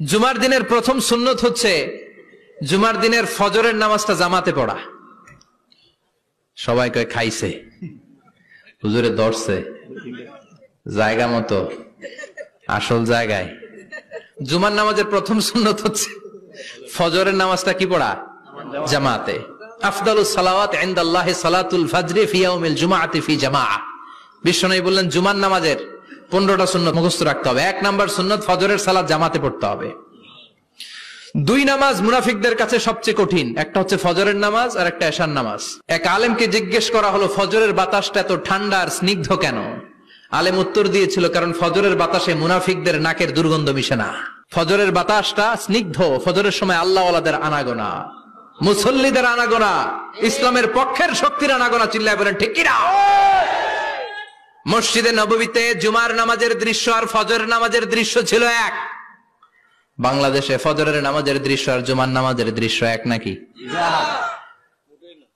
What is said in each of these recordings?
জুমার দিনের প্রথম সুন্নত হচ্ছে জুমার দিনের ফজরের নামাজটা জামাতে পড়া। সবাই কয় খাইছে, হুজুরে ধরছে জায়গা মতো, আসল জায়গায়। জুমার নামাজের প্রথম সুন্নত হচ্ছে ফজরের নামাজটা কি পড়া? জামাতে। আফদালুস সালাওয়াত ইনদাল্লাহি সালাতুল ফাজরি ফি ইয়াউমিল জুমআতি ফি জামাআহ। বিশ্বনবী বললেন জুমার নামাজের 15টা সুন্নত মুখস্থ রাখতে হবে। 1 নাম্বার সুন্নত ফজরের সালাত জামাতে পড়তে হবে। 2 নামাজ মুনাফিকদের কাছে সবচেয়ে কঠিন, একটা হচ্ছে ফজরের নামাজ আর একটা এশার নামাজ। এক আলেমকে জিজ্ঞেস করা হলো ফজরের বাতাসটা এত ঠান্ডা আর স্নিগ্ধ কেন? আলেম উত্তর দিয়েছিল কারণ ফজরের বাতাসে মুনাফিকদের নাকের দুর্গন্ধ মিশে না। ফজরের বাতাসটা স্নিগ্ধ, ফজরের সময় আল্লাহওয়ালাদের আনাগোনা, মুসল্লিদের আনাগোনা, ইসলামের পক্ষের শক্তির আনাগোনা। চিল্লায় বলেন ঠিক কিনা? মসজিদে নববীতে জুমার নামাজের দৃশ্য আর ফজরের নামাজের দৃশ্য ছিল এক। বাংলাদেশে ফজরের নামাজের দৃশ্য আর জুমার নামাজের দৃশ্য এক নাকি?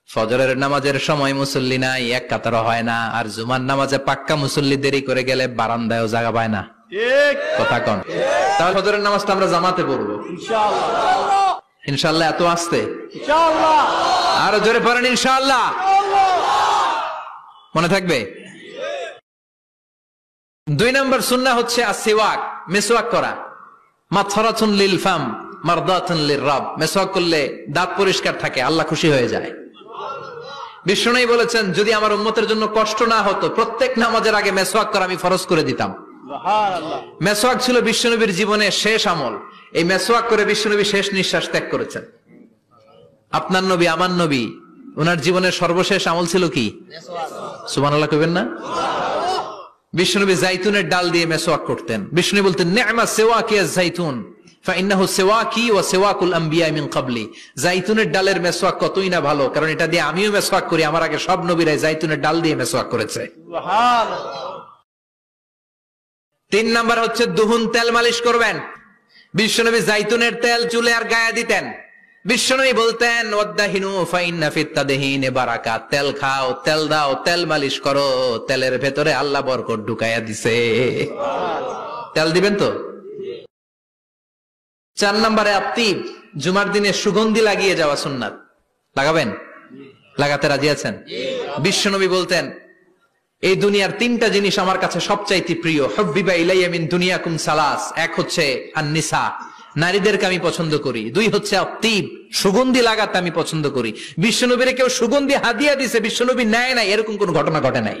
ফজরের নামাজের সময় মুসল্লি নাই, এক কাতার হয় না, আর জুমার নামাজে পাক্কা মুসল্লি দেরি করে গেলে বারান্দায়ও জায়গা পায় না। কথা কন? তাহলে ফজরের নামাজটা আমরা জামাতে পড়বো ইনশাআল্লাহ। ইনশাআল্লাহ এত আসতে ইনশাআল্লাহ, আরো জোরে পড়েন ইনশাআল্লাহ। মনে থাকবে? 2 নম্বর সুন্নাহ হচ্ছে আসওয়াক, মিসওয়াক করা। মাতফারাতুন লিল ফাম মারদাতুন লিররাব। মিসওয়াক করলে দাঁত পরিষ্কার থাকে, আল্লাহ খুশি হয়ে যায়। বিশ্বনবী বলেছেন যদি আমার উম্মতের জন্য কষ্ট না হতো প্রত্যেক নামাজের আগে মিসওয়াক করা আমি ফরজ করে দিতাম। সুবহানাল্লাহ। মিসওয়াক ছিল বিশ্বনবীর জীবনের শেষ আমল। এই মিসওয়াক করে বিশ্বনবী শেষ নিঃশ্বাস ত্যাগ করেছেন। আপনার নবী, আমার নবী, ওনার জীবনের সর্বশেষ আমল ছিল কি? মিসওয়াক। সুবহানাল্লাহ কইবেন না? বিশ্বনবী জাইতুনের ডাল দিয়ে মিসওয়াক করতেন। বিশ্বনবী বলতেন নি'মা সিওয়াকিয়া যাইতুন ফাইন্নাহু সিওয়াকি ওয়া সিওয়াকুল আমবিয়া মিন ক্বাবলি। জাইতুনের ডালের মিসওয়াক কতই না ভালো, কারণ এটা দিয়ে আমিও মিসওয়াক করি, আমার আগে সব নবীরাই জাইতুনের ডাল দিয়ে মিসওয়াক করেছে। সুবহানাল্লাহ। 3 নাম্বার হচ্ছে দুহুন, তেল মালিশ করবেন। বিশ্বনবী জাইতুনের তেল চুলে আর গায়ে দিতেন। বিশ্বনবী বলতেন ওয়াদাহিনু ফাইন্না ফিত তাদহিনে বারাকাত। তেল খাও, তেল দাও, তেল মালিশ করো, তেলের ভেতরে আল্লাহ বরকত ঢুকাইয়া দিছে। তেল দিবেন তো? 4 নম্বরে আত্তিব, জুমার দিনে সুগন্ধি লাগিয়ে যাওয়া সুন্নাত। লাগাবেন? লাগাতে রাজি আছেন? বিশ্বনবী বলতেন এই দুনিয়ার 3টা জিনিস আমার কাছে সবচাইতে প্রিয়। হুব্বিবা ইলাইয়া মিন দুনিয়াকুম সালাস। 1 হচ্ছে আন-নিসা, নারীদেরকে আমি পছন্দ করি। 2 হচ্ছে আত্তিব, সুগন্ধি লাগাতে আমি পছন্দ করি। বিশ্বনবীরে কেউ সুগন্ধি হাদিয়া দিছে, বিশ্বনবী নেয় নাই, এরকম কোন ঘটনা ঘটে নাই।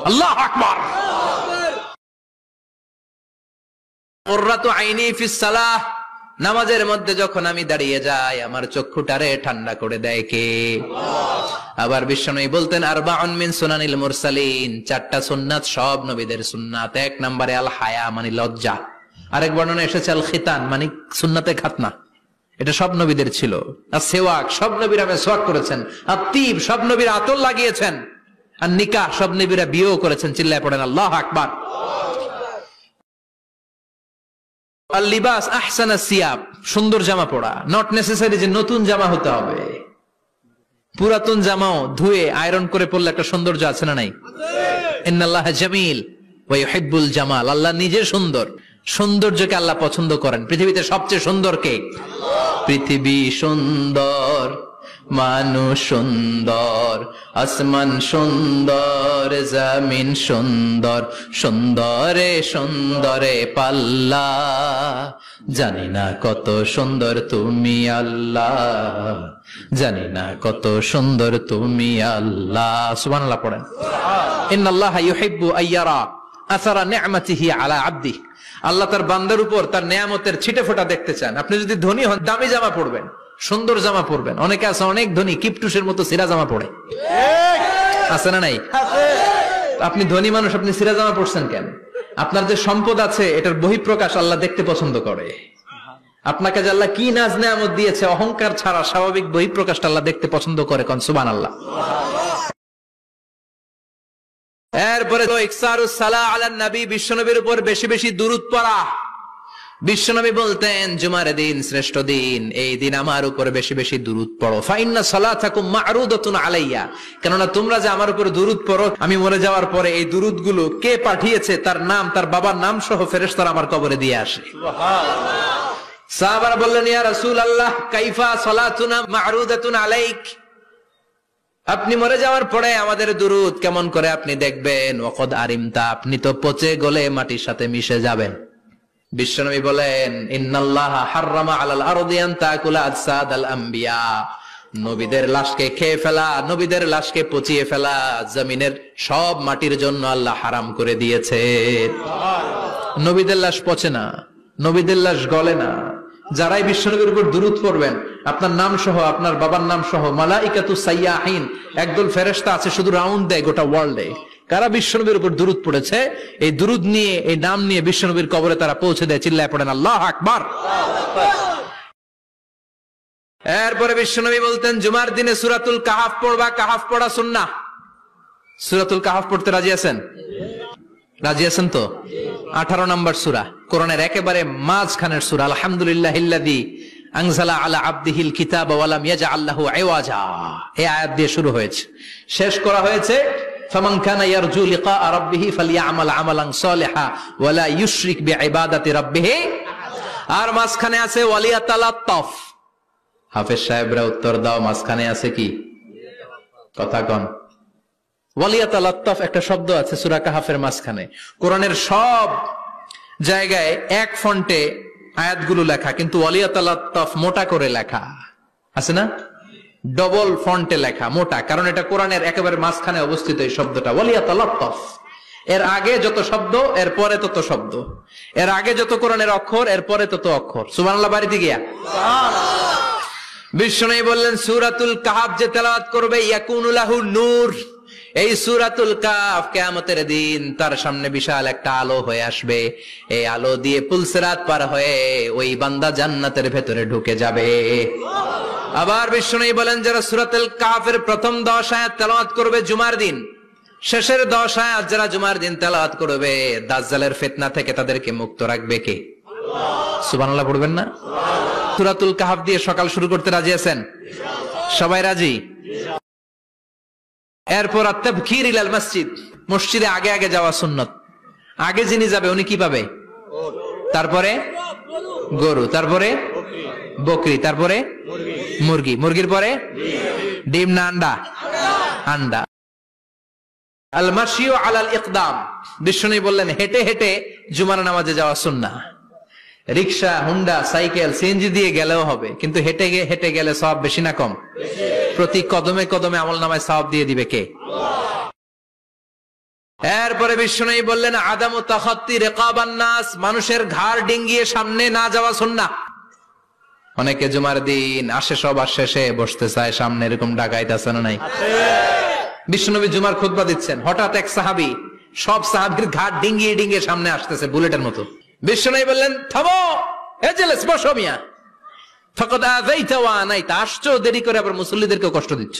আল্লাহু আকবার। কুররাতু আইনি ফিস সালাহ। নামাজের মধ্যে যখন আমি দাঁড়িয়ে যাই আমার চক্ষুটারে ঠান্ডা করে দেয় কে? আবার বিশ্বনবী বলতেন আরবাউন মিন সুনানিল মুরসালিন। 4টা সুন্নাত সব নবীদের সুন্নাত। 1 নম্বরে আল হায়া মানে লজ্জা। আরেক বর্ণনা এসেছে আল খিতান মানে সুন্নাতে খাতনা, এটা সব নবীদের ছিল। আর সেওয়াক, সব নবীরা মিসওয়াক করেছেন। আত্তিব, সব নবীরা আতর লাগিয়েছেন। আর নিকাহ, সব নবীরা বিয়েও করেছেন। চিল্লায় পড়েন আল্লাহু আকবার। আল লিবাস আহসানা সিয়াব, সুন্দর জামা পরা। নট নেসেসারি যে নতুন জামা হতে হবে, পুরাতন জামাও ধুয়ে আয়রন করে পরলে একটা সৌন্দর্য আছে না নাই? ইন্নাল্লাহা জামিল ওয়া ইউহিব্বুল জামাল। আল্লাহ নিজে সুন্দর, সৌন্দর্যকে আল্লাহ পছন্দ করেন। পৃথিবীতে সবচেয়ে সুন্দর কে? পৃথিবী সুন্দর, মানুষ সুন্দর, আসমান সুন্দর, জমিন সুন্দর, সুন্দরে সুন্দরে পাল্লা। জানি না কত সুন্দর তুমি আল্লাহ, জানি না কত সুন্দর তুমি আল্লাহ। সুবহানাল্লাহ পড়েন। ইন্নাল্লাহা ইউহিব্বু আইয়ারা আসারা নি'মাতিহি আলা আবদি। আল্লাহ তার বান্দার উপর তার নেয়ামতের ছিটে ফোঁটা দেখতে চান। আপনি যদি ধনী হন দামি জামা পরবেন, সুন্দর জামা পরবেন। অনেকে আছে অনেক ধনী কিপটুসের মতো সিরা জামা পরে, আছে না নাই? আপনি ধনী মানুষ, আপনি সিরা জামা পরছেন কেন? আপনার যে সম্পদ আছে এটার বহিঃপ্রকাশ আল্লাহ দেখতে পছন্দ করে। আপনাকে যে আল্লাহ কি নাজ নেয়ামত দিয়েছে, অহংকার ছাড়া স্বাভাবিক বহিঃপ্রকাশটা আল্লাহ দেখতে পছন্দ করে। কোন সুবহানাল্লাহ। এরপরে ইকসারুস সালাহ আলান নবী, বিশ্বনবীর উপর বেশি বেশি দুরূদ পড়া। বিশ্বনবী বলতেন জুমার দিন শ্রেষ্ঠ দিন, এই দিন আমার উপর বেশি বেশি দুরূদ পড়ো। ফাইন্না সালাতাকুম মা'রুদাতুন আলাইয়া। কেননা তোমরা যে আমার উপর দুরূদ পড়ো, আমি মরে যাওয়ার পরে এই দুরূদগুলো কে পাঠিয়েছে তার নাম, তার বাবার নাম সহ ফেরেশতারা আমার কবরে দিয়ে আসে। সুবহানাল্লাহ। সাহাবারা বললেন, ইয়া রাসূলুল্লাহ কাইফা সালাতুনা মা'রুদাতুন আলাইক, আপনি মরে যাওয়ার পরে আমাদের দুরূদ কেমন করে আপনি দেখবেন? ওয়াকাদ আরিমতা, আপনি তো পচে গলে মাটির সাথে মিশে যাবেন। বিশ্বনবী বলেন, ইন্নাল্লাহা হাররামা আলাল আরদি আন তাকুলা আজসাদাল আম্বিয়া, নবীদের লাশকে খেয়ে ফেলা, নবীদের লাশকে পচিয়ে ফেলা জমিনের সব মাটির জন্য আল্লাহ হারাম করে দিয়েছে। নবীদের লাশ পচে না, নবীদের লাশ গলে না। যারাই বিশ্বনবীর উপর দুরূদ পড়বেন, আপনার নাম সহ, আপনার বাবার নাম সহ, মালাইকাতু সাইয়াহিন, একদল ফেরেশতা আছে শুধু রাউন্ড দেয় গোটা ওয়ার্ল্ডে। কারা বিশ্বনবীর উপর দুরূদ পড়েছে, এই দুরূদ নিয়ে, এই নাম নিয়ে বিশ্বনবীর কবরে তারা পৌঁছে দেয়। চিল্লায় পড়েন আল্লাহু আকবার। এরপরে বিশ্বনবী বলতেন, জুমার দিনে সূরাতুল কাহাফ পড়বা, কাহাফ পড়া সুন্নাহ। সূরাতুল কাহাফ পড়তে রাজি আছেন? রাজি আছেন তো? 18 নম্বর সূরা, কোরআনের একেবারে মাঝখানের সূরা। আলহামদুলিল্লাহিল্লাযী আনজালা আলা আবদিহিল কিতাবা ওয়া লাম ইয়াজআল লাহু ইওয়াজা, এই আয়াত দিয়ে শুরু হয়েছে, শেষ করা হয়েছে ফামান কানা ইয়ারজু লিকা রাব্বিহি ফালইআমাল আমালান সালিহা ওয়া লা ইউশরিক বিইবাদাতি রাব্বিহি। আর মাঝখানে আছে ওয়ালিয়াতালাত্তাফ। হাফেজ সাহেবরা উত্তর দাও, মাঝখানে আছে কি? কথা কন। ওয়ালিয়াতালাত্তাফ একটা শব্দ আছে সূরা কাহাফের মাঝখানে। কোরআনের সব জায়গায় এক ফন্টে আয়াতগুলো লেখা, কিন্তু ওয়ালিয়াতালাত্তাফ মোটা করে লেখা আছে না? ডবল ফন্টে লেখা, মোটা, কারণ এটা কোরআনের একেবারে মাঝখানে অবস্থিত এই শব্দটা ওয়ালিয়াতালাত্তাফ। এর আগে যত শব্দ, এর পরে তত শব্দ, এর আগে যত কোরআনের অক্ষর, এর পরে তত অক্ষর। সুবহানাল্লাহ বাড়িতে গিয়া বিশ্বনবী বললেন, সূরাতুল কাহাফ যে তেলাওয়াত করবে ইয়াকুনু লাহু নূর, এই সূরাতুল কাহাফ কিয়ামতের দিন তার সামনে বিশাল একটা আলো হয়ে আসবে। এই আলো দিয়ে পুলসিরাত পার হয়ে ওই বান্দা জান্নাতের ভেতরে ঢুকে যাবে। আবার বিশ্বনবী বলেন, যারা সূরাতুল কাহাফের প্রথম 10 আয়াত তেলাওয়াত করবে জুমার দিন, শেষের 10 আয়াত যারা জুমার দিন তেলাওয়াত করবে, দাজ্জালের ফিতনা থেকে তাদেরকে মুক্ত রাখবে কে? আল্লাহ। সুবহানাল্লাহ পড়বেন না? সূরাতুল কাহাফ দিয়ে সকাল শুরু করতে রাজি আছেন? সবাই রাজি? এরপর আত-তাবকির ইলাল মসজিদ, মসজিদে আগে আগে যাওয়া সুন্নাত। আগে যিনি যাবে উনি কি পাবে? তারপরে গরু, তারপরে বকরি, তারপরে মুরগি, মুরগির পরে ডিম না আন্ডা? আন্ডা। আল মাশিউ আলাল ইকদাম, বিশ্বনবী বললেন হেঁটে হেঁটে জুমার নামাজে যাওয়া সুন্নাহ। রিকশা, হুন্ডা, সাইকেল, সিএনজি দিয়ে গেলেও হবে, কিন্তু হেঁটে হেঁটে গেলে সওয়াব বেশি না কম? প্রতি কদমে কদমে আমলনামায় সওয়াব দিয়ে দিবে কে? এরপরে বিশ্বনবী বললেন, আদামু তাখাত্তি রিকাবান নাস, মানুষের ঘাড় ডিঙ্গিয়ে সামনে না যাওয়া সুন্নাহ। অনেকে জুমার দিন আসে, সবার শেষে বসতে চায় সামনে, এরকম ডাকাইত আছে না নাই? বিশ্বনবী জুমার খুতবা দিচ্ছেন, হঠাৎ এক সাহাবী সব সাহাবীর ঘাড় ডিঙ্গিয়ে ডিঙ্গিয়ে সামনে আসতেছে বুলেটের মতো। বিশ্বনবী বললেন, থামো, এজেলেস, বসো মিয়া, ফাকাদ আযাইতা ওয়া আনাইতা, আসছো দেরি করে আবার মুসল্লিদেরকেও কষ্ট দিচ্ছ।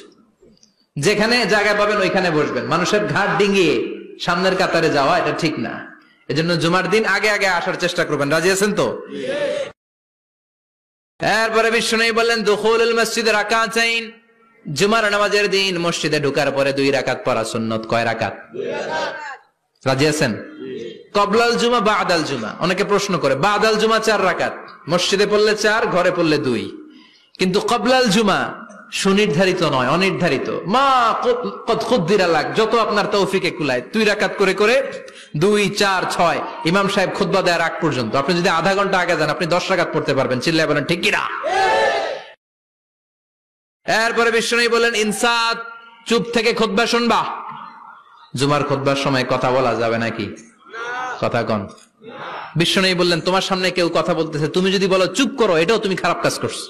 যেখানে জায়গা পাবেন ওইখানে বসবেন, মানুষের ঘাড় ডিঙ্গিয়ে সামনের কাতারে যাওয়া এটা ঠিক না। এজন্য জুমার দিন আগে আগে আসার চেষ্টা করবেন। রাজি আছেন তো? এরপরে বিশ্বনবী বললেন, দুখুলুল মসজিদে রাকাতাইন, জুমার নামাজের দিন মসজিদে ঢোকার পরে 2 রাকাত পড়া সুন্নাত। কয় রাকাত? 2 রাকাত। রাজি আছেন? কবলাল জুমা, বাদাল জুমা। অনেকে প্রশ্ন করে, বাদাল জুমা 4 রাকাত, মসজিদে পড়লে 4, ঘরে পড়লে 2, কিন্তু কবলাল জুমা সুনির্ধারিত নয়, অনির্ধারিত। মা কদ কুদ্দিরা লাক, যত আপনার তৌফিকে কুলায় 2 রাকাত করে করে 2, 4, 6 ইমাম সাহেব খুতবা দেওয়ার আগ পর্যন্ত। আপনি যদি আধা ঘন্টা আগে যান, আপনি 10 রাকাত পড়তে পারবেন। চিল্লায় বলেন ঠিক কিনা? এরপরে বিশ্বনবী বলেন, ইনসাত, চুপ থেকে খুতবা শুনবা। জুমার খুতবার সময় কথা বলা যাবে নাকি? কথা কন। বিশ্বনবী বললেন, তোমার সামনে কেউ কথা বলতেছে, তুমি যদি বলো চুপ করো, এটাও তুমি খারাপ কাজ করছো।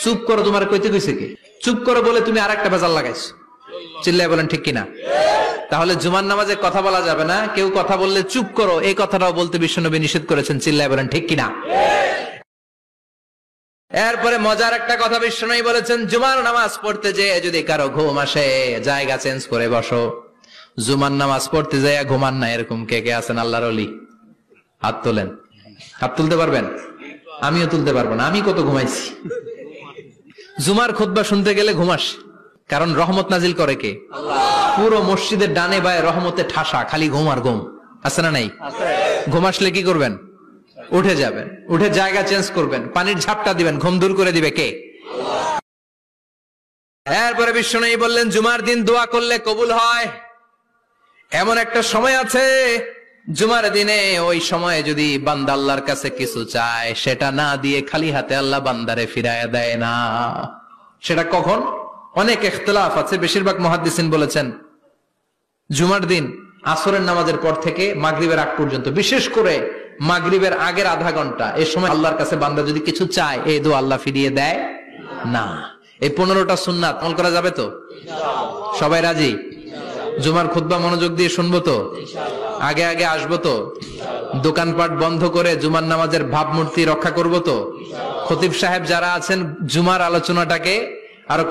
চুপ করো তোমার কইতে কইছে কি? চুপ করো বলে তুমি আরেকটা ভেজাল লাগাইছো। চিল্লায় বলেন ঠিক কিনা? তাহলে জুমার নামাজে কথা বলা যাবে না, কেউ কথা বললে চুপ করো, এই কথাটাও বলতে বিশ্বনবী নিষেধ করেছেন। চিল্লায় বলেন ঠিক কিনা? এরপরে মজার একটা কথা বিশ্বনবী বলেছেন, জুমার নামাজ পড়তে যে যদি কারো ঘুম আসে, জায়গা চেঞ্জ করে বসো। জুমার নামাজ পড়তে যাইয়া ঘুমান না, এরকম কে কে আছেন আল্লাহর ওলি? হাত তোলেন। হাত তুলতে পারবেন? আমিও তুলতে পারবো না, আমি কত ঘুমাইছি। জুমার খুতবা শুনতে গেলে ঘুমাস, কারণ রহমত নাজিল করে কে? আল্লাহ। পুরো মসজিদের ডানে বায়ে রহমতে ঠাসা, খালি ঘুম আর ঘুম। আছে না নাই? ঘুম আসলে কি করবেন? উঠে যাবেন, উঠে জায়গা চেঞ্জ করবেন, পানির ঝাপটা দিবেন, ঘুম দূর করে দিবে কে? এরপরে বিশ্বনবী বললেন জুমার দিন দোয়া করলে কবুল হয়। এমন একটা সময় আছে জুমার দিনে, ওই সময়ে যদি বান্দা আল্লাহর কাছে কিছু চায়, সেটা না দিয়ে খালি হাতে আল্লাহ বান্দারে ফিরাইয়া দেয় না। সেটা কখন? অনেক ইখতিলাফ আছে, বেশিরভাগ মুহাদ্দিসিন বলেছেন জুমার দিন আসরের নামাজের পর থেকে মাগরিবের আগ পর্যন্ত, বিশেষ করে মাগরিবের আগের আধা ঘন্টা, এই সময় আল্লাহর কাছে বান্দা যদি কিছু চায়, এই দোয়া আল্লাহ ফিরিয়ে দেয় না। এই 15টা সুন্নাত আমল করা যাবে তো? সবাই রাজি? জুমার খুতবা মনোযোগ দিয়ে শুনবো তো? আগে আগে আসবো তো? দোকানপাট বন্ধ করে জুমার নামাজের ভাবমূর্তি রক্ষা করবো তো? খতিব সাহেব যারা আছেন জুমার আলোচনাটাকে আরো